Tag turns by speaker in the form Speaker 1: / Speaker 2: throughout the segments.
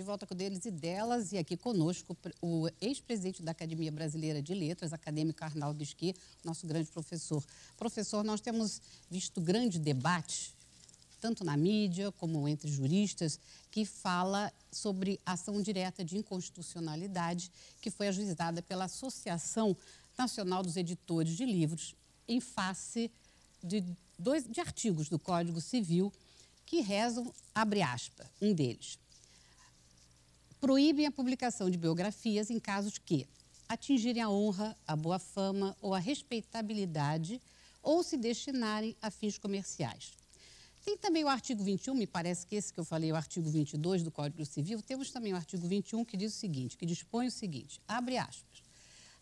Speaker 1: volta com deles e delas, e aqui conosco o ex-presidente da Academia Brasileira de Letras, acadêmico Arnaldo Bisquet, nosso grande professor. Professor, nós temos visto grande debate, tanto na mídia como entre juristas, que fala sobre ação direta de inconstitucionalidade que foi ajuizada pela Associação Nacional dos Editores de Livros em face de artigos do Código Civil que rezam, abre aspas, um deles, proíbem a publicação de biografias em casos que atingirem a honra, a boa fama ou a respeitabilidade ou se destinarem a fins comerciais. Tem também o artigo 21, me parece que esse que eu falei, o artigo 22 do Código Civil, temos também o artigo 21 que diz o seguinte, que dispõe o seguinte, abre aspas,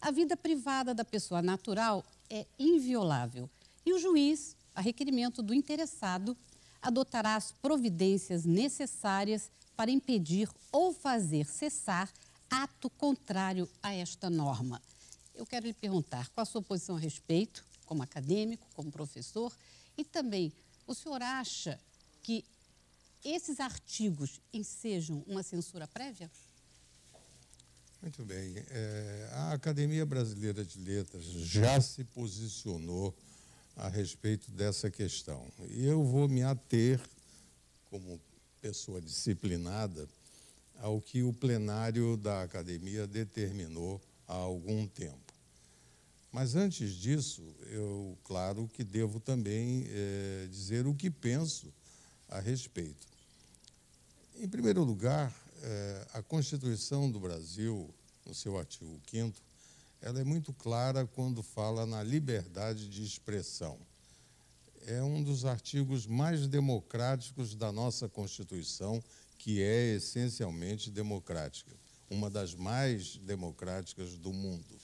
Speaker 1: a vida privada da pessoa natural é inviolável e o juiz, a requerimento do interessado, adotará as providências necessárias para impedir ou fazer cessar ato contrário a esta norma. Eu quero lhe perguntar qual a sua posição a respeito, como acadêmico, como professor, e também o senhor acha que esses artigos ensejam uma censura prévia?
Speaker 2: Muito bem. A Academia Brasileira de Letras já se posicionou a respeito dessa questão. E eu vou me ater, como pessoa disciplinada, ao que o plenário da Academia determinou há algum tempo. Mas, antes disso, eu, claro, que devo também dizer o que penso a respeito. Em primeiro lugar, a Constituição do Brasil, no seu artigo 5º, ela é muito clara quando fala na liberdade de expressão. É um dos artigos mais democráticos da nossa Constituição, que é essencialmente democrática, uma das mais democráticas do mundo.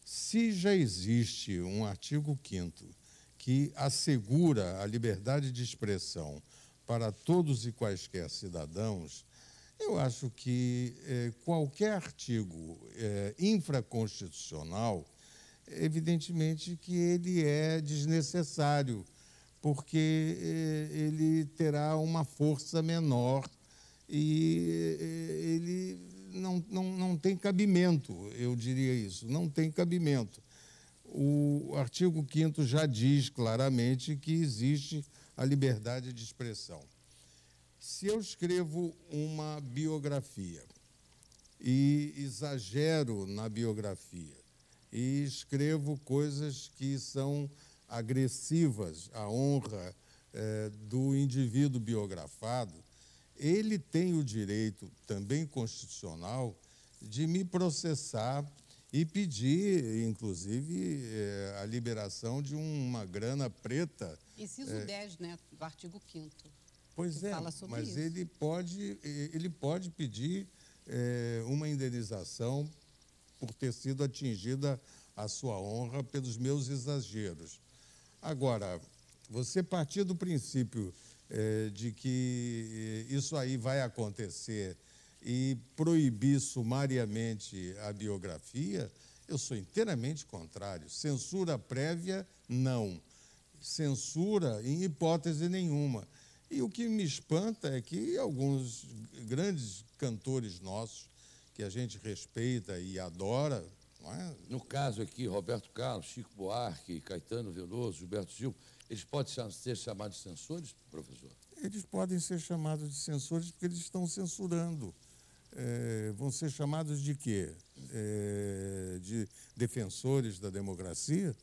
Speaker 2: Se já existe um artigo 5º que assegura a liberdade de expressão para todos e quaisquer cidadãos, eu acho que qualquer artigo infraconstitucional, evidentemente que ele é desnecessário, porque ele terá uma força menor e ele não tem cabimento, eu diria isso, não tem cabimento. O artigo 5º já diz claramente que existe a liberdade de expressão. Se eu escrevo uma biografia e exagero na biografia e escrevo coisas que são agressivas à honra do indivíduo biografado, ele tem o direito, também constitucional, de me processar e pedir, inclusive, a liberação de uma grana preta.
Speaker 1: Inciso 10, né, do artigo 5º.
Speaker 2: Pois é, mas isso. Ele pode pedir uma indenização por ter sido atingida a sua honra pelos meus exageros. Agora, você partir do princípio de que isso aí vai acontecer e proibir sumariamente a biografia, eu sou inteiramente contrário. Censura prévia, não. Censura em hipótese nenhuma. E o que me espanta é que alguns grandes cantores nossos, que a gente respeita e adora, não é?
Speaker 3: No caso aqui, Roberto Carlos, Chico Buarque, Caetano Veloso, Gilberto Gil, eles podem ser chamados de censores, professor?
Speaker 2: Eles podem ser chamados de censores porque eles estão censurando. Vão ser chamados de quê? De defensores da democracia?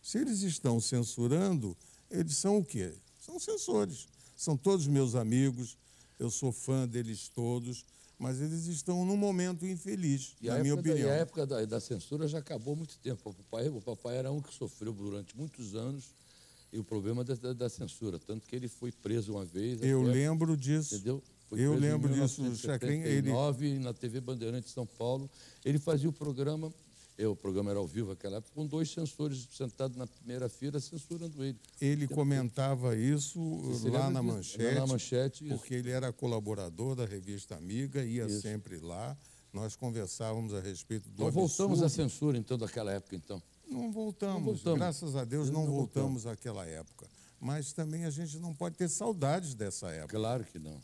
Speaker 2: Se eles estão censurando, eles são o quê? São censores. São todos meus amigos, eu sou fã deles todos, mas eles estão num momento infeliz, na minha opinião.
Speaker 3: E a época da censura já acabou há muito tempo. O papai era um que sofreu durante muitos anos e o problema da censura, tanto que ele foi preso uma vez.
Speaker 2: Eu lembro disso.
Speaker 3: Entendeu?
Speaker 2: Eu lembro disso,
Speaker 3: Chacrin. Ele na TV Bandeirantes de São Paulo, ele fazia o programa. O programa era ao vivo naquela época, com 2 censores sentados na primeira fila, censurando ele.
Speaker 2: Ele comentava isso lá na Manchete,
Speaker 3: isso.
Speaker 2: Porque ele era colaborador da revista Amiga, ia sempre lá, nós conversávamos a respeito do absurdo.
Speaker 3: Voltamos à censura, então, daquela época, então?
Speaker 2: Não voltamos. Graças a Deus não voltamos àquela época. Mas também a gente não pode ter saudades dessa época.
Speaker 3: Claro que não.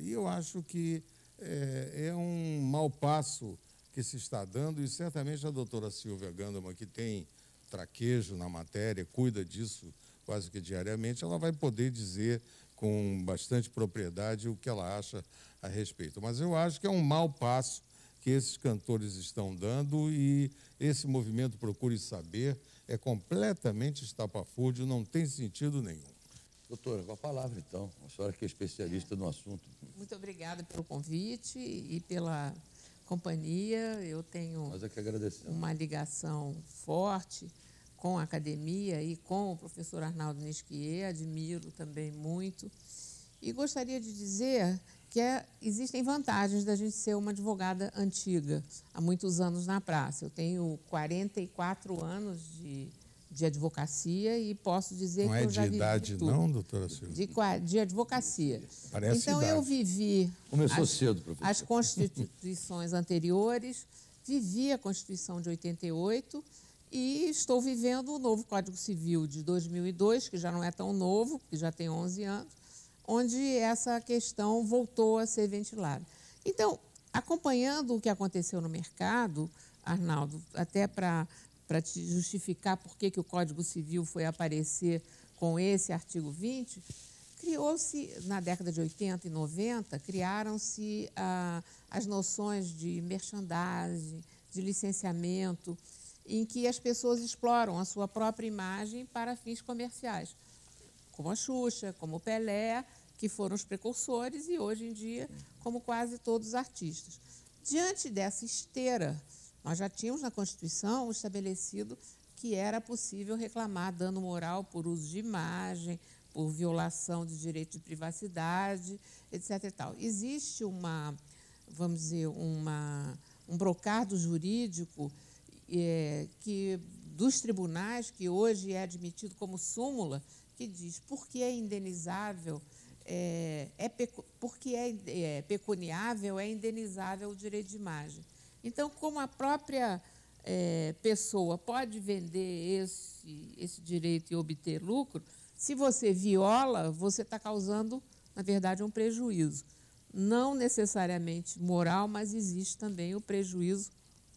Speaker 2: E eu acho que é um mau passo que se está dando, e certamente a doutora Silvia Gandama, que tem traquejo na matéria, cuida disso quase que diariamente, ela vai poder dizer com bastante propriedade o que ela acha a respeito. Mas eu acho que é um mau passo que esses cantores estão dando, e esse movimento Procure Saber é completamente estapafúrdio, não tem sentido nenhum.
Speaker 3: Doutora, com a palavra, então. A senhora que é especialista no assunto.
Speaker 4: Muito obrigada pelo convite e pela companhia. Eu tenho
Speaker 3: Nós é que agradecemos.
Speaker 4: uma ligação forte com a academia e com o professor Arnaldo Nisquier, admiro também muito. E gostaria de dizer que existem vantagens da gente ser uma advogada antiga, há muitos anos na praça. Eu tenho 44 anos de advocacia e posso dizer
Speaker 2: Não
Speaker 4: que
Speaker 2: é
Speaker 4: eu já
Speaker 2: de
Speaker 4: vivi
Speaker 2: idade,
Speaker 4: tudo.
Speaker 2: não, doutora Silvia?
Speaker 4: De advocacia.
Speaker 2: Parece
Speaker 4: então,
Speaker 2: idade.
Speaker 4: eu vivi
Speaker 3: Começou cedo, professor.
Speaker 4: as constituições anteriores, vivi a Constituição de 88 e estou vivendo o novo Código Civil de 2002, que já não é tão novo, que já tem 11 anos, onde essa questão voltou a ser ventilada. Então, acompanhando o que aconteceu no mercado, Arnaldo, até para te justificar por que o Código Civil foi aparecer com esse artigo 20, criou-se, na década de 80 e 90, criaram-se as noções de merchandising, de licenciamento, em que as pessoas exploram a sua própria imagem para fins comerciais, como a Xuxa, como o Pelé, que foram os precursores, e hoje em dia, como quase todos os artistas. Diante dessa esteira, nós já tínhamos na Constituição estabelecido que era possível reclamar dano moral por uso de imagem, por violação de direito de privacidade, etc. E tal. Existe vamos dizer, um brocardo jurídico que, dos tribunais, que hoje é admitido como súmula, que diz por que é indenizável, porque é pecuniável, é indenizável o direito de imagem. Então, como a própria pessoa pode vender esse direito e obter lucro, se você viola, você está causando, na verdade, um prejuízo. Não necessariamente moral, mas existe também o prejuízo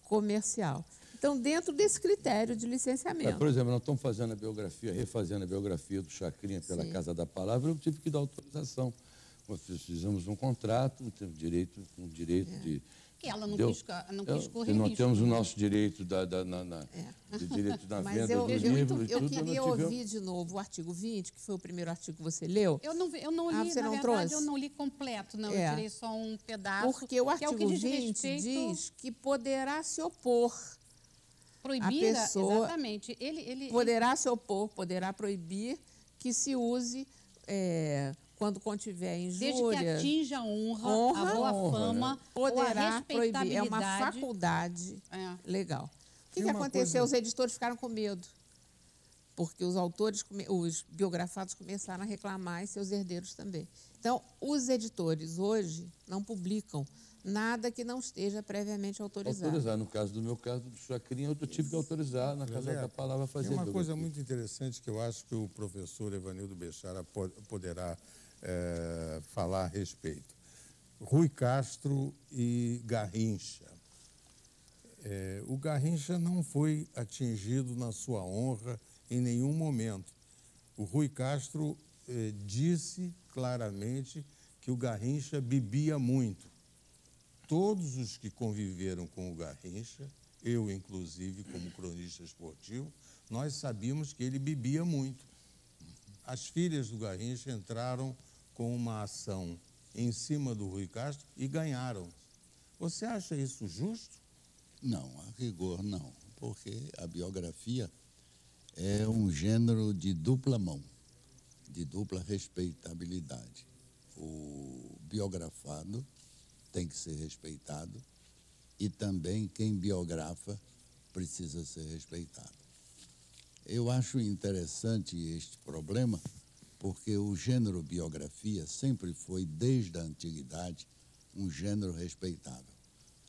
Speaker 4: comercial. Então, dentro desse critério de licenciamento.
Speaker 3: Por exemplo, nós estamos fazendo a biografia, refazendo a biografia do Chacrinha pela
Speaker 4: Sim.
Speaker 3: Casa da Palavra, eu tive que dar autorização. Nós fizemos um contrato, um direito de...
Speaker 1: Que ela não quis correr
Speaker 3: Nós
Speaker 1: risco.
Speaker 3: temos o nosso direito de direito da
Speaker 4: Mas
Speaker 3: venda
Speaker 4: eu
Speaker 3: do livro. e
Speaker 4: queria
Speaker 3: tudo, nós tivemos-
Speaker 4: ouvir de novo o artigo 20, que foi o primeiro artigo que você leu.
Speaker 1: Eu não li,
Speaker 4: você
Speaker 1: na
Speaker 4: não
Speaker 1: verdade,
Speaker 4: trouxe?
Speaker 1: eu não li completo, não.
Speaker 4: É.
Speaker 1: Eu tirei só um pedaço.
Speaker 4: Porque o
Speaker 1: que é
Speaker 4: artigo
Speaker 1: o que diz
Speaker 4: 20
Speaker 1: respeito
Speaker 4: diz que poderá se opor.
Speaker 1: proibir,
Speaker 4: a pessoa
Speaker 1: exatamente. Ele
Speaker 4: Poderá se opor, poderá proibir que se use quando contiver
Speaker 1: desde que
Speaker 4: injúria.
Speaker 1: atinja a honra,
Speaker 4: Honra,
Speaker 1: a boa
Speaker 3: honra,
Speaker 1: fama,
Speaker 3: né?
Speaker 1: ou a
Speaker 4: Poderá proibir. É uma
Speaker 1: respeitabilidade.
Speaker 4: faculdade
Speaker 1: É.
Speaker 4: legal. O
Speaker 2: Tem
Speaker 4: que
Speaker 2: uma
Speaker 4: aconteceu?
Speaker 2: coisa-
Speaker 4: Os editores ficaram com medo. Porque os autores, os biografados começaram a reclamar e seus herdeiros também. Então, os editores hoje não publicam nada que não esteja previamente autorizado.
Speaker 3: Autorizar. No caso do meu caso, do Chacrinha, eu tive que autorizar na Casa da Palavra a fazer
Speaker 2: Tem uma
Speaker 3: a
Speaker 2: coisa
Speaker 3: biografia.
Speaker 2: muito interessante que eu acho que o professor Evanildo Bechara poderá falar a respeito. Rui Castro e Garrincha. O Garrincha não foi atingido na sua honra em nenhum momento. O Rui Castro disse claramente que o Garrincha bebia muito. Todos os que conviveram com o Garrincha, eu inclusive como cronista esportivo, nós sabíamos que ele bebia muito. As filhas do Garrincha entraram com uma ação em cima do Rui Castro e ganharam. Você acha isso justo?
Speaker 5: Não, a rigor não, porque a biografia é um gênero de dupla mão, de dupla respeitabilidade. O biografado tem que ser respeitado e também quem biografa precisa ser respeitado. Eu acho interessante este problema porque o gênero biografia sempre foi, desde a antiguidade, um gênero respeitável.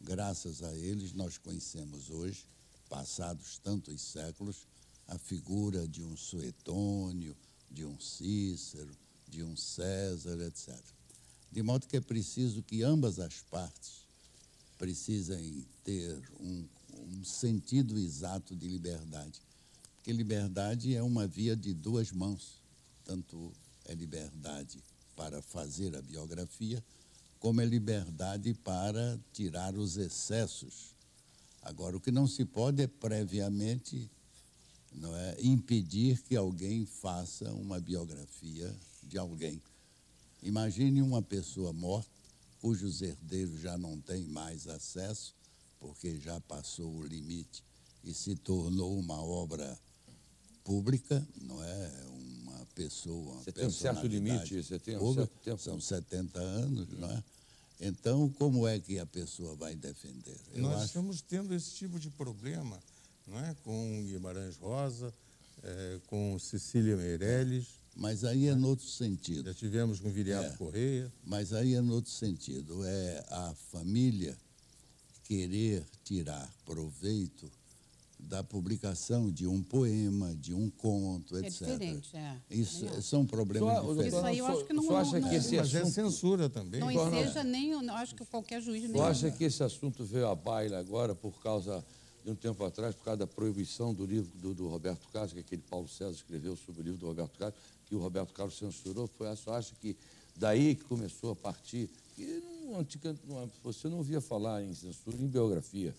Speaker 5: Graças a eles, nós conhecemos hoje, passados tantos séculos, a figura de um Suetônio, de um Cícero, de um César, etc. De modo que é preciso que ambas as partes precisem ter um sentido exato de liberdade. Porque liberdade é uma via de duas mãos. Tanto é liberdade para fazer a biografia, como é liberdade para tirar os excessos. Agora, o que não se pode é previamente impedir que alguém faça uma biografia de alguém. Imagine uma pessoa morta, cujos herdeiros já não têm mais acesso, porque já passou o limite e se tornou uma obra pública, não é? Uma pessoa,
Speaker 3: você tem um certo limite, você tem um certo tempo.
Speaker 5: São 70 anos, não é? Então, como é que a pessoa vai defender?
Speaker 2: Nós estamos tendo esse tipo de problema, não é? Com Guimarães Rosa, com Cecília Meirelles.
Speaker 5: Mas aí é no outro sentido.
Speaker 2: Já tivemos com Viriato Correia.
Speaker 5: Mas aí é no outro sentido. É a família querer tirar proveito da publicação de um poema, de um conto, etc.
Speaker 1: É diferente,
Speaker 5: Isso são problemas diferentes.
Speaker 1: Isso aí eu acho que não...
Speaker 3: acha que esse
Speaker 2: Mas é
Speaker 3: assunto...
Speaker 2: censura também.
Speaker 1: Não enseja nem... Eu acho que qualquer juiz...
Speaker 3: Você acha que esse assunto veio à baila agora por causa... de um tempo atrás, por causa da proibição do livro do Roberto Carlos, que aquele Paulo César escreveu sobre o livro do Roberto Carlos, que o Roberto Carlos censurou, você acha que daí que começou a partir, que você não ouvia falar em censura em biografia,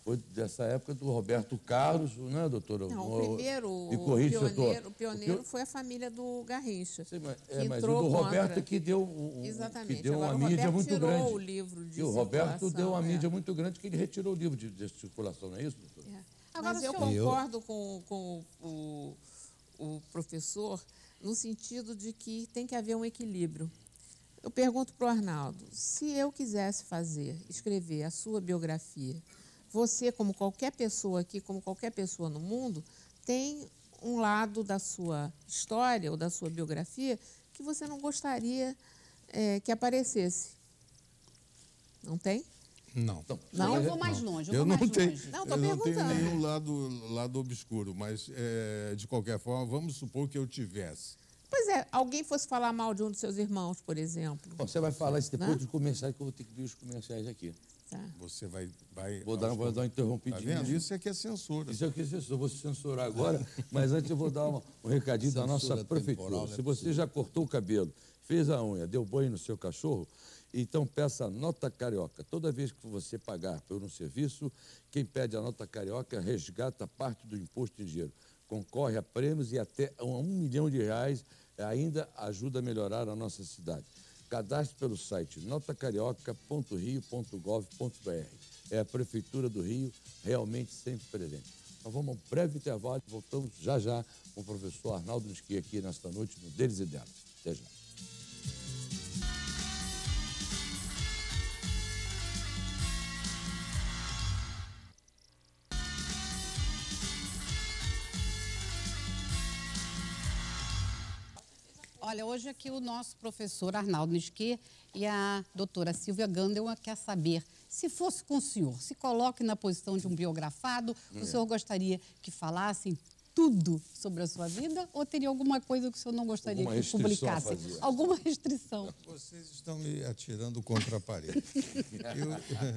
Speaker 3: foi dessa época do Roberto Carlos, né, doutora?
Speaker 4: Não, o primeiro, o pioneiro foi a família do Garrincha.
Speaker 3: Sim, mas o do Roberto que deu,
Speaker 4: exatamente.
Speaker 3: Que deu
Speaker 4: agora,
Speaker 3: uma mídia muito grande.
Speaker 4: O livro de
Speaker 3: e o Roberto deu uma mídia
Speaker 4: é.
Speaker 3: muito grande, que ele retirou o livro de circulação, não é isso, doutor?
Speaker 4: É. Agora, mas eu concordo com o professor no sentido de que tem que haver um equilíbrio. Eu pergunto para o Arnaldo, se eu quisesse escrever a sua biografia, você, como qualquer pessoa aqui, como qualquer pessoa no mundo, tem um lado da sua história ou da sua biografia que você não gostaria que aparecesse. Não tem?
Speaker 2: Não.
Speaker 1: Não, eu vou mais longe.
Speaker 2: Eu não tenho nenhum lado obscuro, mas, de qualquer forma, vamos supor que eu tivesse.
Speaker 4: Pois é, alguém fosse falar mal de um dos seus irmãos, por exemplo.
Speaker 3: Bom, você vai falar isso depois dos comerciais, que eu vou ter que ver os comerciais aqui.
Speaker 4: Tá.
Speaker 2: Você vai
Speaker 3: vou dar uma interrompidinha.
Speaker 2: Tá vendo? Isso é que é censura.
Speaker 3: Isso é que é censura. Eu vou censurar agora, mas antes eu vou dar um recadinho da nossa prefeitura. Se você já cortou o cabelo, fez a unha, deu banho no seu cachorro, então peça a nota carioca. Toda vez que você pagar por um serviço, quem pede a nota carioca resgata parte do imposto em dinheiro. Concorre a prêmios e até R$1 milhão ainda ajuda a melhorar a nossa cidade. Cadastre pelo site notacarioca.rio.gov.br. É a Prefeitura do Rio realmente sempre presente. Nós vamos a um breve intervalo e voltamos já com o professor Arnaldo Nisquia aqui nesta noite no Deles e Delas. Até já.
Speaker 1: Olha, hoje aqui o nosso professor Arnaldo Nisquia e a doutora Silvia Gandelman quer saber, se fosse com o senhor, se coloque na posição de um biografado, o senhor gostaria que falassem tudo sobre a sua vida ou teria alguma coisa que o senhor não gostaria que publicasse? Alguma restrição?
Speaker 2: Vocês estão me atirando contra a parede.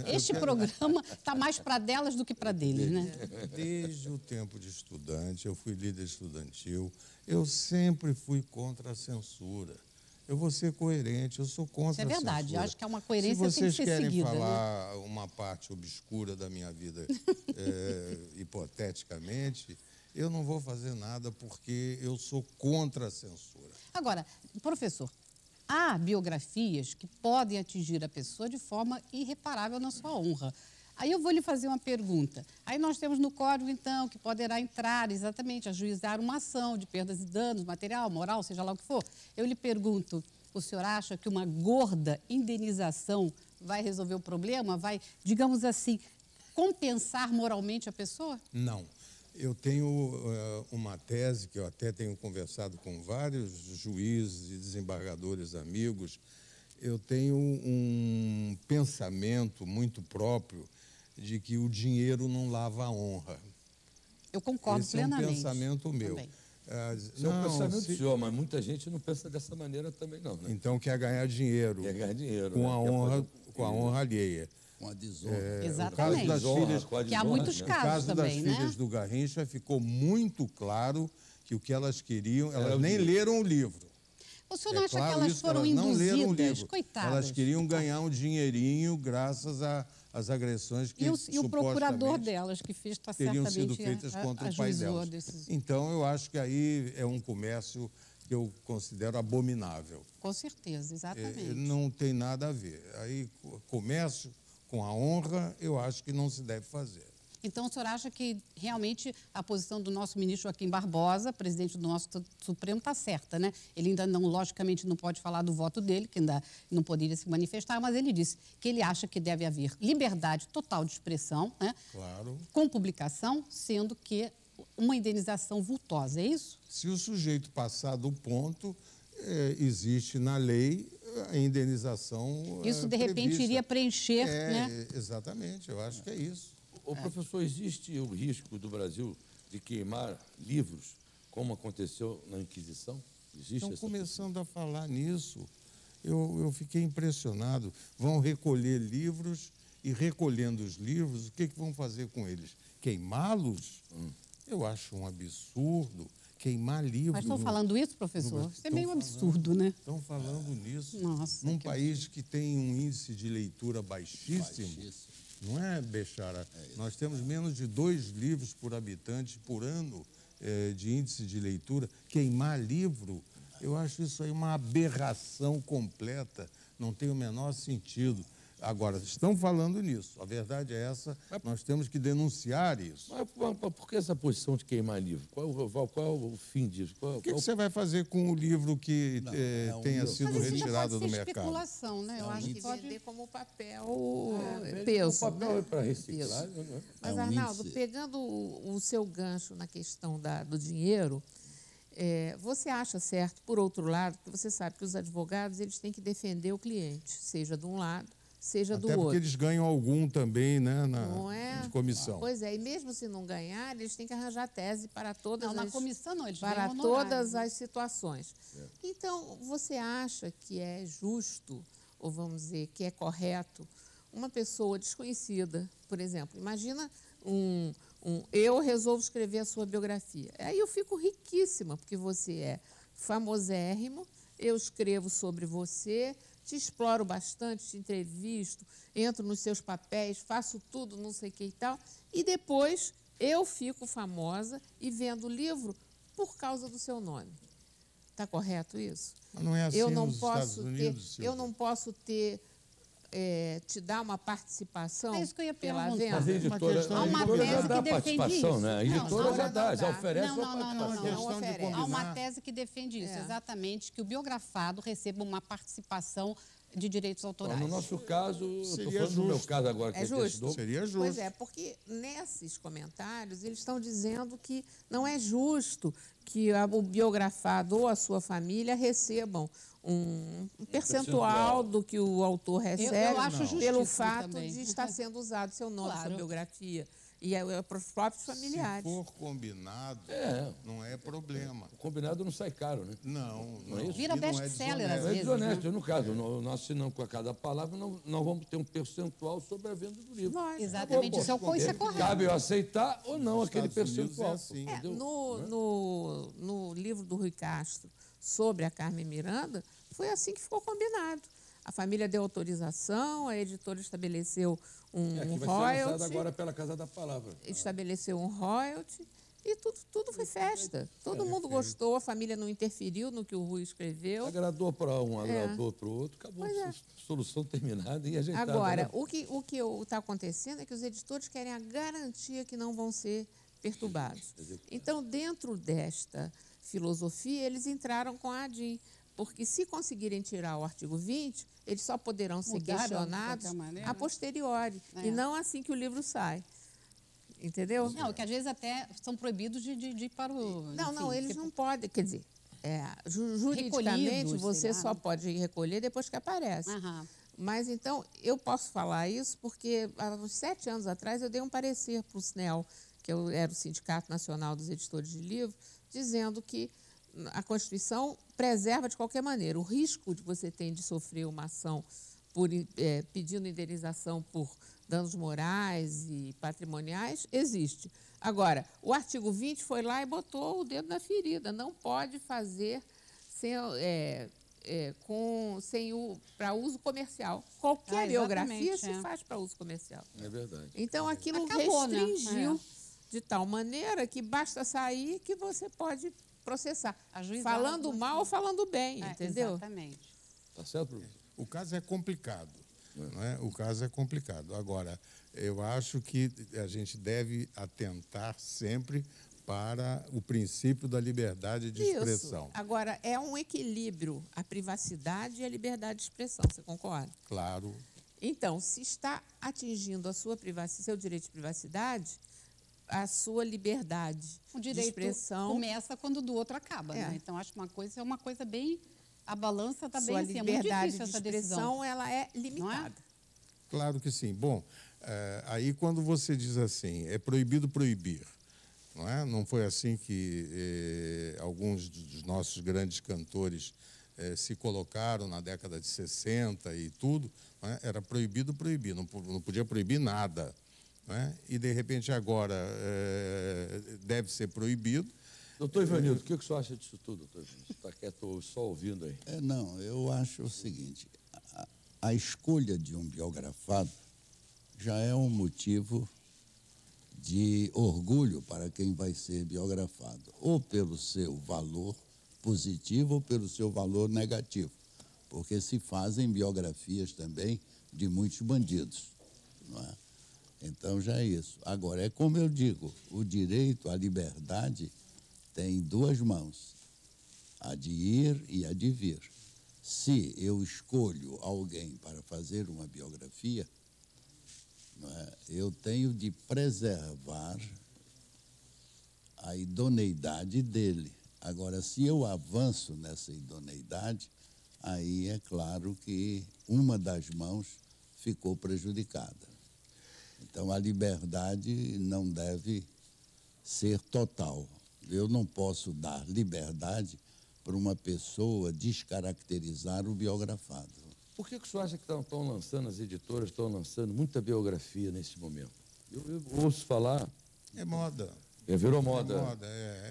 Speaker 1: Este programa está mais para delas do que para deles, né?
Speaker 2: Desde o tempo de estudante, eu fui líder estudantil, eu sempre fui contra a censura. Eu vou ser coerente, eu sou contra a censura.
Speaker 1: Isso é verdade, acho que é uma coerência que tem que ser seguida.
Speaker 2: Se vocês querem falar uma parte obscura da minha vida, hipoteticamente, eu não vou fazer nada porque eu sou contra a censura.
Speaker 1: Agora, professor, há biografias que podem atingir a pessoa de forma irreparável na sua honra. Aí eu vou lhe fazer uma pergunta. Aí nós temos no Código, então, que poderá entrar exatamente, ajuizar uma ação de perdas e danos, material, moral, seja lá o que for. Eu lhe pergunto, o senhor acha que uma gorda indenização vai resolver o problema? Vai, digamos assim, compensar moralmente a pessoa?
Speaker 2: Não. Eu tenho uma tese que eu até tenho conversado com vários juízes e desembargadores amigos. Eu tenho um pensamento muito próprio de que o dinheiro não lava a honra.
Speaker 1: Eu concordo plenamente.
Speaker 2: Esse é um pensamento meu.
Speaker 3: Esse é o pensamento do senhor, mas muita gente não pensa dessa maneira também, não. Né?
Speaker 2: Então quer ganhar dinheiro.
Speaker 3: Quer ganhar dinheiro.
Speaker 2: Com,
Speaker 3: né?
Speaker 2: com a honra alheia.
Speaker 5: Com a desonra.
Speaker 1: Exatamente.
Speaker 2: O caso das filhas,
Speaker 1: que há muitos
Speaker 2: no
Speaker 1: casos
Speaker 2: caso
Speaker 1: também,
Speaker 2: das
Speaker 1: né?
Speaker 2: filhas do Garrincha, ficou muito claro que o que elas queriam, elas
Speaker 3: Era
Speaker 2: nem leram o livro.
Speaker 1: O senhor não acha
Speaker 2: claro
Speaker 1: que elas
Speaker 2: isso,
Speaker 1: foram
Speaker 2: não leram o
Speaker 1: induzidas?
Speaker 2: livro.
Speaker 1: Coitadas.
Speaker 2: Elas queriam ganhar um dinheirinho graças às agressões que
Speaker 1: E o procurador
Speaker 2: supostamente
Speaker 1: delas, que fez, está
Speaker 2: teriam
Speaker 1: certamente
Speaker 2: sido feitas contra o pai
Speaker 1: ajuizou
Speaker 2: delas.
Speaker 1: desses...
Speaker 2: Então, eu acho que aí é um comércio que eu considero abominável.
Speaker 1: Com certeza, exatamente.
Speaker 2: Não tem nada a ver. Aí, comércio com a honra, eu acho que não se deve fazer.
Speaker 1: Então, o senhor acha que realmente a posição do nosso ministro Joaquim Barbosa, presidente do nosso Supremo, está certa, né? Ele ainda não, logicamente, não pode falar do voto dele, que ainda não poderia se manifestar, mas ele disse que ele acha que deve haver liberdade total de expressão, né?
Speaker 2: Claro.
Speaker 1: Com publicação, sendo que uma indenização vultosa, é isso?
Speaker 2: Se o sujeito passar do ponto, existe na lei a indenização.
Speaker 1: Isso, de repente,
Speaker 2: prevista.
Speaker 1: iria preencher, né?
Speaker 2: Exatamente, eu acho que é isso.
Speaker 3: O professor, existe o risco do Brasil de queimar livros, como aconteceu na Inquisição? Existe
Speaker 2: Estão
Speaker 3: essa
Speaker 2: começando a falar nisso. Eu fiquei impressionado. Vão recolher livros e, recolhendo os livros, o que vão fazer com eles? Queimá-los? Eu acho um absurdo. Queimar livros.
Speaker 1: Mas estão falando isso, professor? Isso é meio absurdo, né?
Speaker 2: Estão falando nisso.
Speaker 1: Nossa,
Speaker 2: num país que tem um índice de leitura baixíssimo. Não é, Bechara? Nós temos menos de 2 livros por habitante por ano de índice de leitura. Queimar livro, eu acho isso aí uma aberração completa. Não tem o menor sentido. Agora, estão falando nisso. A verdade é essa, nós temos que denunciar isso.
Speaker 3: Mas por que essa posição de queimar livro? Qual é o fim disso?
Speaker 2: O que você vai fazer com o livro que tenha sido
Speaker 1: Mas isso
Speaker 2: retirado
Speaker 1: já
Speaker 2: do
Speaker 1: pode ser
Speaker 2: mercado?
Speaker 1: especulação, né? Eu acho que pode...
Speaker 4: vender como papel peso.
Speaker 3: O papel
Speaker 4: né?
Speaker 3: é para reciclar. Né?
Speaker 4: Mas, Arnaldo, pegando o seu gancho na questão do dinheiro, você acha certo, por outro lado, que você sabe que os advogados eles têm que defender o cliente, seja de um lado, seja do
Speaker 2: Até porque
Speaker 4: outro.
Speaker 2: eles ganham algum também, né,
Speaker 4: Não é?
Speaker 2: de comissão.
Speaker 4: Pois é, e mesmo se não ganhar, eles têm que arranjar tese para todas
Speaker 1: Não,
Speaker 4: as...
Speaker 1: na comissão não, eles
Speaker 4: para
Speaker 1: ganham honorário,
Speaker 4: todas
Speaker 1: né?
Speaker 4: as situações. Então, você acha que é justo, ou vamos dizer, que é correto, uma pessoa desconhecida, por exemplo, imagina eu resolvo escrever a sua biografia. Aí eu fico riquíssima, porque você é famosérrimo, eu escrevo sobre você, te exploro bastante, te entrevisto, entro nos seus papéis, faço tudo, não sei o que e tal, e depois eu fico famosa e vendo o livro por causa do seu nome. Está correto isso?
Speaker 2: Mas não é assim
Speaker 4: eu não
Speaker 2: nos
Speaker 4: posso
Speaker 2: Estados Unidos, Silvia?
Speaker 4: eu não posso te dar uma participação
Speaker 1: É isso que eu ia
Speaker 4: pela
Speaker 1: perguntar.
Speaker 4: venda?
Speaker 3: Mas a editora,
Speaker 2: Há
Speaker 3: a
Speaker 2: uma
Speaker 3: editora já
Speaker 1: tese
Speaker 3: dá
Speaker 1: que defende
Speaker 3: participação,
Speaker 1: isso.
Speaker 3: né? A
Speaker 1: Não,
Speaker 3: editora já
Speaker 4: não
Speaker 3: dá,
Speaker 4: dá.
Speaker 3: já oferece
Speaker 1: Não,
Speaker 3: uma
Speaker 1: não, não,
Speaker 3: participação.
Speaker 1: não, não.
Speaker 2: Questão de
Speaker 4: oferece.
Speaker 1: Há uma
Speaker 2: combinar.
Speaker 1: tese que defende isso,
Speaker 4: É.
Speaker 1: exatamente, que o biografado receba uma participação de direitos autorais.
Speaker 3: No nosso caso, estou
Speaker 2: Seria
Speaker 3: falando do meu
Speaker 2: justo.
Speaker 3: caso agora, que
Speaker 4: É
Speaker 3: é
Speaker 4: justo?
Speaker 3: testador.
Speaker 2: Seria justo.
Speaker 4: Pois é, porque nesses comentários eles estão dizendo que não é justo que o biografado ou a sua família recebam um percentual do que o autor recebe
Speaker 1: eu acho
Speaker 4: pelo
Speaker 1: justíssimo
Speaker 4: fato
Speaker 1: também.
Speaker 4: de estar sendo usado seu nome,
Speaker 1: Claro.
Speaker 4: sua biografia. E para os próprios familiares.
Speaker 2: Se for combinado, não é problema.
Speaker 3: O combinado não sai caro, né?
Speaker 2: Não,
Speaker 3: Não é isso?
Speaker 1: Vira
Speaker 2: E não é
Speaker 1: best-seller,
Speaker 2: desonesto.
Speaker 1: às
Speaker 3: Não é
Speaker 1: vezes,
Speaker 3: desonesto.
Speaker 1: né?
Speaker 3: No caso, nós assinamos com a cada palavra, nós vamos ter um percentual sobre a venda do livro.
Speaker 4: Lógico.
Speaker 1: Exatamente, isso é correto.
Speaker 3: Cabe eu aceitar ou não
Speaker 2: Nos
Speaker 3: aquele
Speaker 2: Estados Unidos
Speaker 3: percentual.
Speaker 2: é assim.
Speaker 3: entendeu?
Speaker 4: No livro do Rui Castro sobre a Carmen Miranda, foi assim que ficou combinado. A família deu autorização, a editora estabeleceu um
Speaker 3: Que vai ser
Speaker 4: royalty,
Speaker 3: lançado agora pela Casa da Palavra.
Speaker 4: estabeleceu um royalty e tudo foi festa. Todo mundo gostou, a família não interferiu no que o Rui escreveu.
Speaker 3: Agradou para um, agradou para o outro, acabou.
Speaker 4: Pois é.
Speaker 3: Solução terminada e ajeitada.
Speaker 4: Agora,
Speaker 3: né?
Speaker 4: o que está acontecendo é que os editores querem a garantia que não vão ser perturbados. Então, dentro desta filosofia, eles entraram com a ADIM, porque se conseguirem tirar o artigo 20, eles só poderão ser
Speaker 1: Mudaram, de
Speaker 4: questionados
Speaker 1: qualquer maneira.
Speaker 4: a posteriori,
Speaker 1: É.
Speaker 4: e não assim que o livro sai. Entendeu?
Speaker 1: Não, que às vezes até são proibidos de ir para o...
Speaker 4: Não,
Speaker 1: enfim,
Speaker 4: eles não podem, quer dizer, juridicamente
Speaker 1: Recolhidos,
Speaker 4: você
Speaker 1: sei lá.
Speaker 4: só pode recolher depois que aparece.
Speaker 1: Aham.
Speaker 4: Mas então, eu posso falar isso porque há uns 7 anos atrás eu dei um parecer para o SNEL, que era o Sindicato Nacional dos Editores de Livro, dizendo que a Constituição preserva de qualquer maneira. O risco de você ter de sofrer uma ação pedindo indenização por danos morais e patrimoniais existe. Agora, o artigo 20 foi lá e botou o dedo na ferida. Não pode fazer para uso comercial. Qualquer biografia se faz para uso comercial.
Speaker 3: É verdade.
Speaker 4: Então, aquilo
Speaker 1: Acabou,
Speaker 4: restringiu
Speaker 1: né?
Speaker 4: de tal maneira que basta sair que você pode processar.
Speaker 1: Ajuizar
Speaker 4: Falando
Speaker 1: alguma
Speaker 4: mal ou falando bem, entendeu?
Speaker 1: Exatamente.
Speaker 3: Tá certo, professor?
Speaker 2: O caso é complicado, não é? O caso é complicado. Agora, eu acho que a gente deve atentar sempre para o princípio da liberdade de expressão.
Speaker 4: Isso. Agora, é um equilíbrio a privacidade e a liberdade de expressão, você concorda?
Speaker 2: Claro.
Speaker 4: Então, se está atingindo a sua seu direito de privacidade, a sua liberdade
Speaker 1: O direito
Speaker 4: de expressão...
Speaker 1: começa quando o do outro acaba, né? Então, acho que uma coisa é uma coisa bem... A balança está bem
Speaker 4: Sua
Speaker 1: assim, é muito
Speaker 4: liberdade
Speaker 1: difícil
Speaker 4: de
Speaker 1: essa
Speaker 4: expressão,
Speaker 1: decisão.
Speaker 4: ela é limitada.
Speaker 2: Claro que sim. Bom, aí quando você diz assim, é proibido proibir, não é? Não foi assim que alguns dos nossos grandes cantores se colocaram na década de 60 e tudo, não é? Era proibido proibir, não podia proibir nada. Não é? E, de repente, agora deve ser proibido.
Speaker 3: Doutor Ivanildo, o que o senhor acha disso tudo, doutor? Você está quieto só ouvindo aí.
Speaker 5: Não, eu acho o seguinte, a escolha de um biografado já é um motivo de orgulho para quem vai ser biografado, ou pelo seu valor positivo ou pelo seu valor negativo, porque se fazem biografias também de muitos bandidos, não é? Então já é isso. Agora, é como eu digo, o direito à liberdade tem duas mãos, a de ir e a de vir. Se eu escolho alguém para fazer uma biografia, não é, eu tenho de preservar a idoneidade dele. Agora, se eu avanço nessa idoneidade, aí é claro que uma das mãos ficou prejudicada. Então, a liberdade não deve ser total. Eu não posso dar liberdade para uma pessoa descaracterizar o biografado.
Speaker 3: Por que o senhor acha que estão lançando, as editoras estão lançando muita biografia nesse momento? Eu ouço falar...
Speaker 2: É moda.
Speaker 3: Virou moda.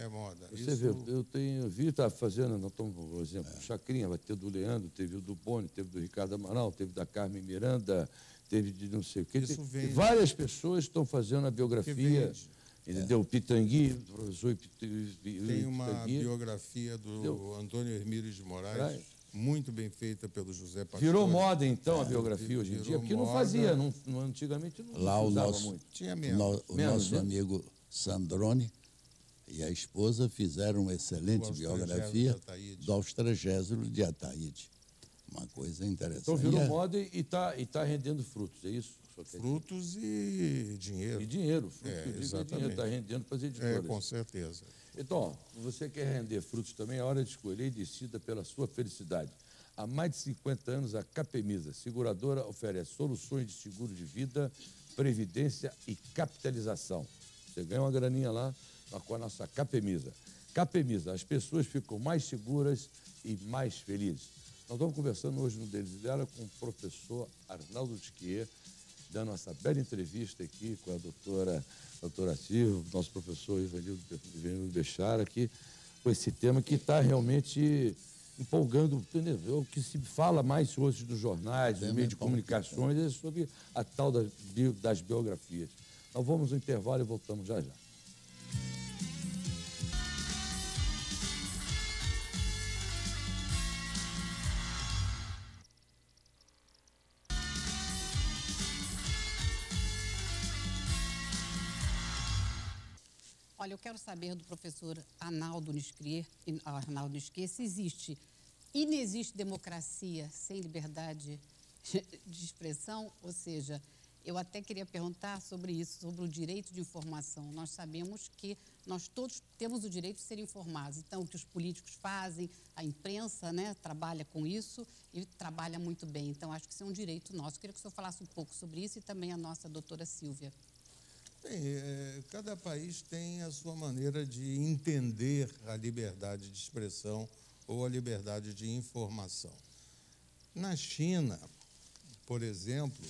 Speaker 2: É moda.
Speaker 3: Você vê, eu vi, está fazendo, por exemplo, Chacrinha, vai ter do Leandro, teve o do Boni, teve do Ricardo Amaral, teve da Carmen Miranda, teve de não sei o quê. Várias pessoas estão fazendo a biografia. Entendeu? Pitangui, o professor Pitangui.
Speaker 2: Tem uma biografia do Antônio Hermílio de Moraes, muito bem feita pelo José Pastor.
Speaker 3: Virou moda, então, a biografia hoje em dia? Porque não fazia, antigamente não
Speaker 5: lá
Speaker 3: usava muito.
Speaker 2: Tinha menos.
Speaker 5: O nosso amigo Sandrone e a esposa fizeram uma excelente biografia do Austragésilo de Ataíde. Uma coisa interessante.
Speaker 3: Então virou moda e está rendendo frutos, é isso?
Speaker 2: Frutos e dinheiro.
Speaker 3: E dinheiro.
Speaker 2: Exatamente.
Speaker 3: Está rendendo para as editoras.
Speaker 2: Com certeza.
Speaker 3: Então, você quer render frutos também, é hora de escolher e decida pela sua felicidade. Há mais de 50 anos, a Capemisa, seguradora, oferece soluções de seguro de vida, previdência e capitalização. Você ganha uma graninha lá com a nossa Capemisa. Capemisa, as pessoas ficam mais seguras e mais felizes. Nós estamos conversando hoje no Deles e Dela com o professor Arnaldo Tiquier, dando essa bela entrevista aqui com a doutora Silvia, nosso professor Ivanildo Bechara, aqui, com esse tema que está realmente empolgando, entendeu? O que se fala mais hoje dos jornais, dos meios de comunicações, é sobre a tal das biografias. Nós vamos ao intervalo e voltamos já já.
Speaker 1: Olha, eu quero saber do professor Arnaldo Nisquier se inexiste democracia sem liberdade de expressão, ou seja, eu até queria perguntar sobre isso, sobre o direito de informação. Nós sabemos que nós todos temos o direito de ser informados. Então, o que os políticos fazem, a imprensa, né, trabalha com isso e trabalha muito bem. Então, acho que isso é um direito nosso. Eu queria que o senhor falasse um pouco sobre isso e também a nossa doutora Silvia.
Speaker 2: Bem, cada país tem a sua maneira de entender a liberdade de expressão ou a liberdade de informação. Na China, por exemplo,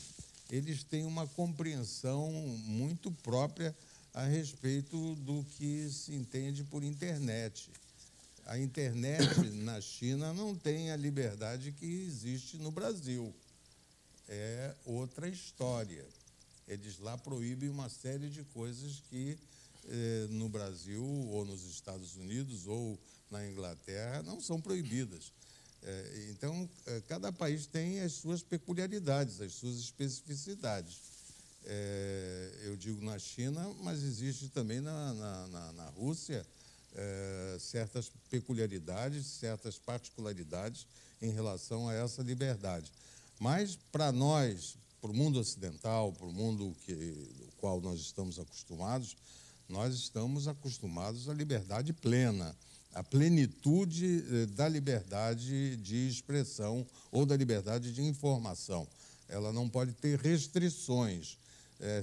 Speaker 2: eles têm uma compreensão muito própria a respeito do que se entende por internet. A internet na China não tem a liberdade que existe no Brasil. É outra história. Eles lá proíbem uma série de coisas que no Brasil, ou nos Estados Unidos, ou na Inglaterra, não são proibidas. Então, cada país tem as suas peculiaridades, as suas especificidades. Eu digo na China, mas existe também na Rússia certas peculiaridades, certas particularidades em relação a essa liberdade. Mas, para nós, para o mundo ocidental, para o mundo ao qual nós estamos acostumados à liberdade plena, à plenitude da liberdade de expressão ou da liberdade de informação. Ela não pode ter restrições.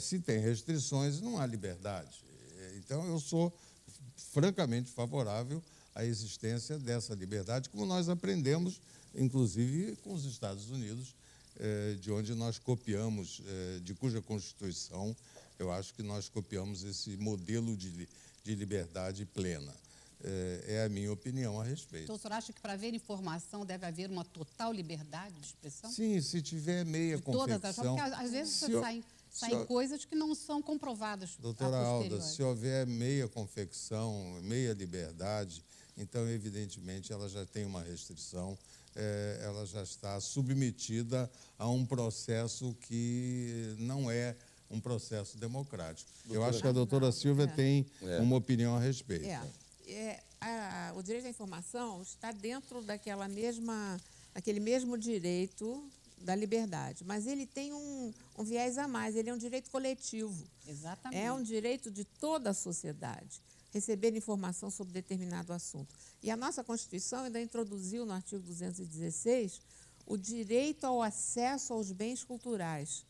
Speaker 2: Se tem restrições, não há liberdade. Então, eu sou francamente favorável à existência dessa liberdade, como nós aprendemos, inclusive, com os Estados Unidos, de onde nós copiamos, de cuja Constituição, eu acho que nós copiamos esse modelo de liberdade plena. É a minha opinião a respeito.
Speaker 1: Então, o senhor acha que para haver informação deve haver uma total liberdade de expressão?
Speaker 2: Sim, se tiver meia confecção...
Speaker 1: Porque às vezes saem coisas que não são comprovadas.
Speaker 2: Doutora Alda, se houver meia confecção, meia liberdade, então, evidentemente, ela já tem uma restrição, ela já está submetida a um processo que não é um processo democrático. Eu acho que a doutora Silvia tem uma opinião a respeito.
Speaker 4: O direito à informação está dentro daquele mesmo direito da liberdade, mas ele tem um viés a mais, ele é um direito coletivo.
Speaker 1: Exatamente.
Speaker 4: É um direito de toda a sociedade receber informação sobre determinado assunto. E a nossa Constituição ainda introduziu no artigo 216 o direito ao acesso aos bens culturais,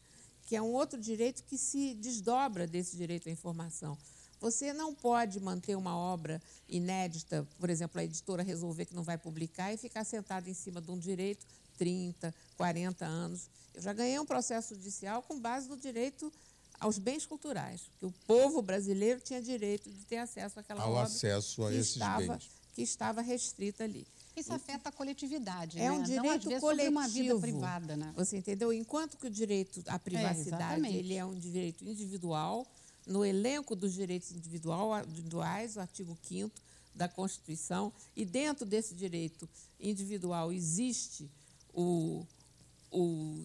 Speaker 4: que é um outro direito que se desdobra desse direito à informação. Você não pode manter uma obra inédita, por exemplo, a editora resolver que não vai publicar e ficar sentada em cima de um direito 30, 40 anos. Eu já ganhei um processo judicial com base no direito aos bens culturais, que o povo brasileiro tinha direito de ter acesso àquela obra
Speaker 2: acesso a esses bens.
Speaker 4: Que estava restrita ali.
Speaker 1: Isso afeta a coletividade,
Speaker 4: é um direito coletivo,
Speaker 1: uma vida privada, né?
Speaker 4: Você entendeu? Enquanto que o direito à privacidade ele é um direito individual, no elenco dos direitos individuais, o artigo 5º da Constituição, e dentro desse direito individual existe o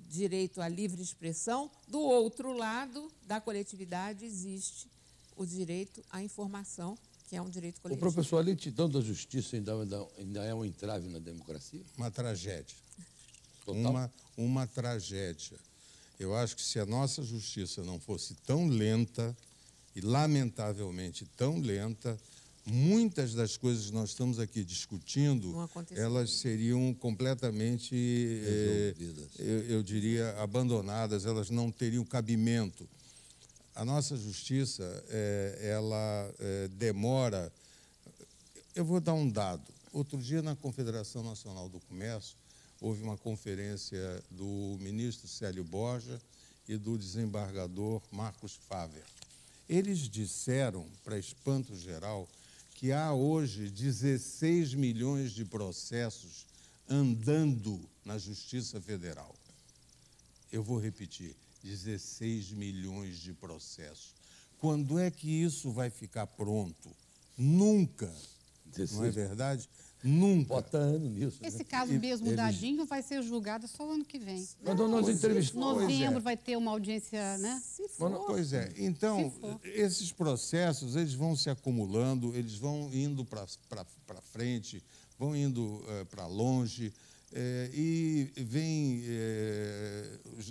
Speaker 4: direito à livre expressão, do outro lado da coletividade existe o direito à informação, que é um direito coletivo.
Speaker 3: O professor, a lentidão da justiça ainda é um entrave na democracia?
Speaker 2: Uma tragédia.
Speaker 3: Total?
Speaker 2: Uma tragédia. Eu acho que se a nossa justiça não fosse tão lenta, e lamentavelmente tão lenta, muitas das coisas que nós estamos aqui discutindo, elas seriam completamente, eu diria, abandonadas, elas não teriam cabimento. A nossa justiça, ela demora... Eu vou dar um dado. Outro dia, na Confederação Nacional do Comércio, houve uma conferência do ministro Célio Borja e do desembargador Marcos Faber. Eles disseram, para espanto geral, que há hoje 16 milhões de processos andando na Justiça Federal. Eu vou repetir, 16 milhões de processos. Quando é que isso vai ficar pronto? Nunca. 16. Não é verdade? Nunca.
Speaker 3: Bota ano nisso.
Speaker 1: Esse caso mesmo da Dinho vai ser julgado só o ano que vem.
Speaker 3: Quando nós entrevistamos...
Speaker 1: Novembro vai ter uma audiência, né?
Speaker 2: Pois é. Então, esses processos, eles vão se acumulando, eles vão indo para frente, vão indo para longe. e vem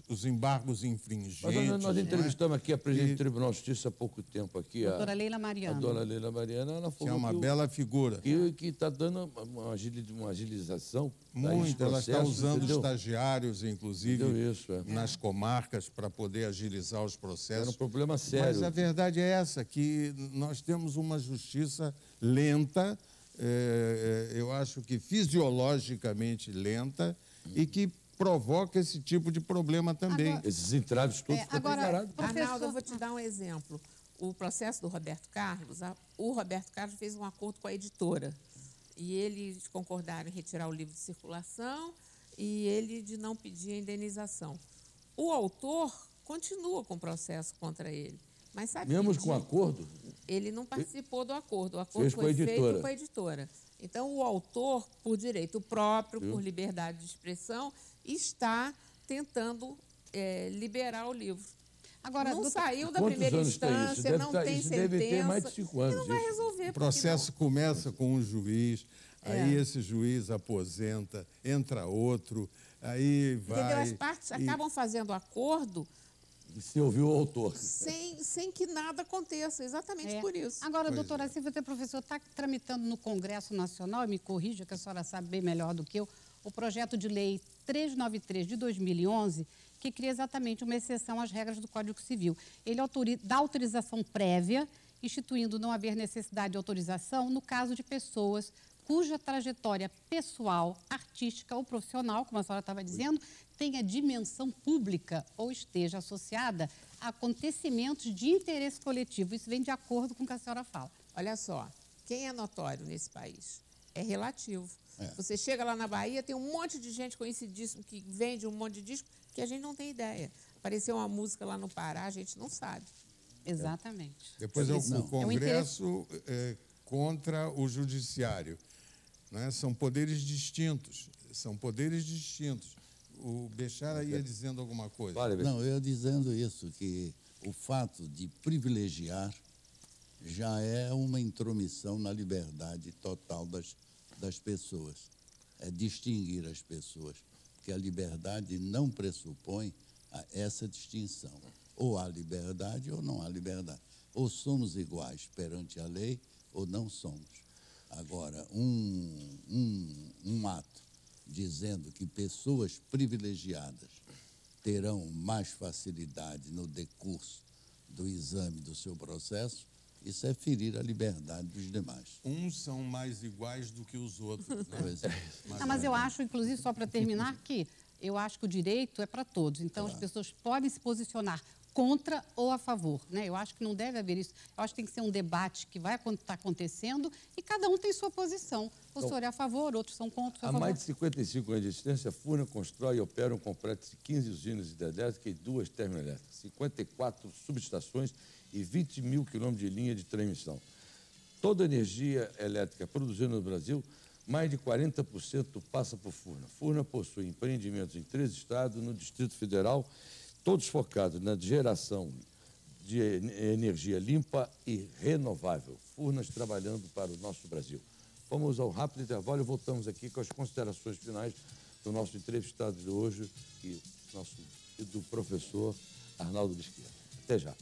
Speaker 2: os embargos infringentes.
Speaker 3: Mas nós entrevistamos aqui a presidente
Speaker 2: E-
Speaker 3: do Tribunal de Justiça há pouco tempo. Aqui,
Speaker 1: Doutora Leila Mariano.
Speaker 3: A dona Leila Mariana, ela
Speaker 2: Que é
Speaker 3: falou
Speaker 2: uma bela figura.
Speaker 3: que está dando uma agilização.
Speaker 2: Muito, ela está
Speaker 3: processos,
Speaker 2: usando
Speaker 3: entendeu?
Speaker 2: estagiários, inclusive,
Speaker 3: Entendeu isso,
Speaker 2: nas comarcas para poder agilizar os
Speaker 3: Era um
Speaker 2: processos.
Speaker 3: problema
Speaker 2: Mas
Speaker 3: sério.
Speaker 2: a verdade é essa, que nós temos uma justiça lenta, eu acho que fisiologicamente lenta, e que provoca esse tipo de problema também.
Speaker 1: Agora-
Speaker 3: Esses entraves todos ficam
Speaker 1: agora-
Speaker 3: preparados.
Speaker 1: Professor-
Speaker 4: Arnaldo, eu vou te dar um exemplo. O processo do Roberto Carlos, o Roberto Carlos fez um acordo com a editora. E eles concordaram em retirar o livro de circulação e ele de não pedir a indenização. O autor continua com o processo contra ele. Mas sabe
Speaker 3: Mesmo
Speaker 4: que
Speaker 3: com acordo,
Speaker 4: ele não participou do acordo. O acordo
Speaker 3: Fez com a
Speaker 4: foi feito
Speaker 3: editora.
Speaker 4: com a editora. Então, o autor, por direito próprio, por liberdade de expressão, está tentando liberar o livro.
Speaker 1: Agora,
Speaker 4: Não
Speaker 1: doutor-
Speaker 4: saiu da
Speaker 3: Quantos
Speaker 4: primeira
Speaker 3: anos tem isso?
Speaker 4: instância,
Speaker 3: Deve
Speaker 4: não
Speaker 3: tá-
Speaker 4: tem
Speaker 3: isso
Speaker 4: sentença.
Speaker 3: deve ter mais de 5 anos,
Speaker 4: E não vai
Speaker 3: isso.
Speaker 4: resolver.
Speaker 2: O processo começa com um juiz, aí
Speaker 4: É.
Speaker 2: esse juiz aposenta, entra outro, aí vai...
Speaker 4: Entendeu? As partes
Speaker 2: e-
Speaker 4: acabam fazendo acordo
Speaker 3: se ouviu o autor.
Speaker 4: sem que nada aconteça, exatamente
Speaker 1: É.
Speaker 4: por isso.
Speaker 1: Agora, doutora Silvia, você, professor, está tramitando no Congresso Nacional, e me corrija, que a senhora sabe bem melhor do que eu, o projeto de lei 393 de 2011, que cria exatamente uma exceção às regras do Código Civil. Ele dá autorização prévia, instituindo não haver necessidade de autorização no caso de pessoas cuja trajetória pessoal, artística ou profissional, como a senhora estava dizendo, tenha dimensão pública ou esteja associada a acontecimentos de interesse coletivo. Isso vem de acordo com o que a senhora fala.
Speaker 4: Olha só, quem é notório nesse país? É relativo. Você chega lá na Bahia, tem um monte de gente conhecidíssima que vende um monte de disco que a gente não tem ideia. Apareceu uma música lá no Pará, a gente não sabe.
Speaker 1: Exatamente.
Speaker 2: Depois é o
Speaker 1: Isso.
Speaker 2: Congresso contra o Judiciário. Né? São poderes distintos. São poderes distintos. O Bechara ia dizendo alguma coisa.
Speaker 3: Vale,
Speaker 5: Não, eu ia dizendo isso, que o fato de privilegiar já é uma intromissão na liberdade total das pessoas. É distinguir as pessoas, porque a liberdade não pressupõe essa distinção. Ou há liberdade ou não há liberdade. Ou somos iguais perante a lei ou não somos. Agora, um ato dizendo que pessoas privilegiadas terão mais facilidade no decurso do exame do seu processo, isso é ferir a liberdade dos demais.
Speaker 2: Uns são mais iguais do que os outros. Né?
Speaker 5: Pois é.
Speaker 1: Mas eu acho, inclusive, só para terminar, que eu acho que o direito é para todos. Então, as pessoas podem se posicionar contra ou a favor. Né? Eu acho que não deve haver isso. Eu acho que tem que ser um debate que vai estar acontecendo e cada um tem sua posição. O senhor é a favor, outros são contra, o senhor é
Speaker 3: Há
Speaker 1: a favor.
Speaker 3: mais de 55 anos de existência, a Furna constrói e opera um complexo de 15 usinas hidrelétricas e 2 termoelétricas, 54 subestações e 20 mil quilômetros de linha de transmissão. Toda a energia elétrica produzida no Brasil, mais de 40% passa por Furna. Furna possui empreendimentos em 3 estados, no Distrito Federal, todos focados na geração de energia limpa e renovável. Furnas trabalhando para o nosso Brasil. Vamos ao rápido intervalo e voltamos aqui com as considerações finais do nosso entrevistado de hoje e do professor Arnaldo Mesquita. Até já.